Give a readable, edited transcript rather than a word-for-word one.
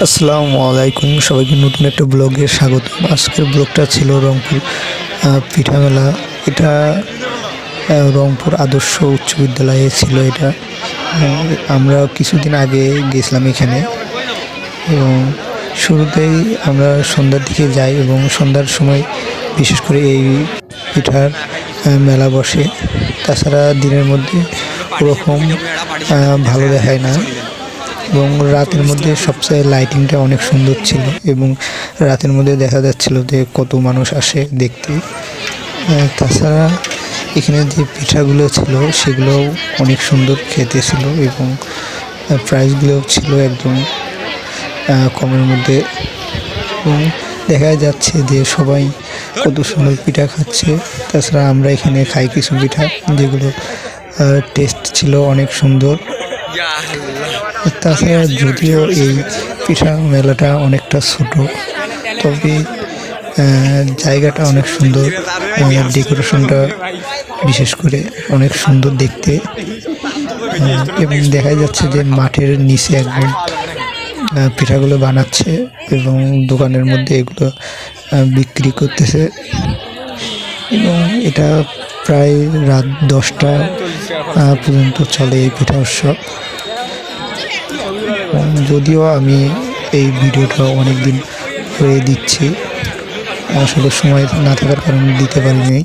আসসালামু আলাইকুম, সবাইকে নতুন একটা ব্লগে স্বাগত। আজকের ব্লগটা ছিল রংপুর পিঠা মেলা। এটা রংপুর আদর্শ উচ্চ বিদ্যালয়ে ছিল। এটা আমরা কিছুদিন আগে গেছিলাম এখানে, এবং শুরুতেই আমরা সন্ধ্যার দিকে যাই এবং সন্ধ্যার সময় বিশেষ করে এই পিঠার মেলা বসে। তাছাড়া দিনের মধ্যে ওরকম ভালো দেখায় না, এবং রাতের মধ্যে সবচেয়ে লাইটিংটা অনেক সুন্দর ছিল, এবং রাতের মধ্যে দেখা যাচ্ছিল যে কত মানুষ আসে দেখতে। তাছাড়া এখানে যে পিঠাগুলো ছিল সেগুলো অনেক সুন্দর খেতে ছিল, এবং প্রাইসগুলোও ছিল একদম কমের মধ্যে। এবং দেখা যাচ্ছে যে সবাই কত সুন্দর পিঠা খাচ্ছে। তাছাড়া আমরা এখানে খাই কিছু পিঠা যেগুলো টেস্ট ছিল অনেক সুন্দর। তাছাড়া যদিও এই পিঠা মেলাটা অনেকটা ছোট, তবে জায়গাটা অনেক সুন্দর, ডেকোরেশনটা বিশেষ করে অনেক সুন্দর দেখতে। এবং দেখা যাচ্ছে যে মাঠের নিচে একদম পিঠাগুলো বানাচ্ছে, এবং দোকানের মধ্যে এগুলো বিক্রি করতেছে। এবং এটা প্রায় রাত 10টা পর্যন্ত চলে এই পিঠা উৎসব। যদিও আমি এই ভিডিওটা অনেক দিন পরে দিচ্ছি, আসলে সময় না থাকার কারণে দিতে পারিনি।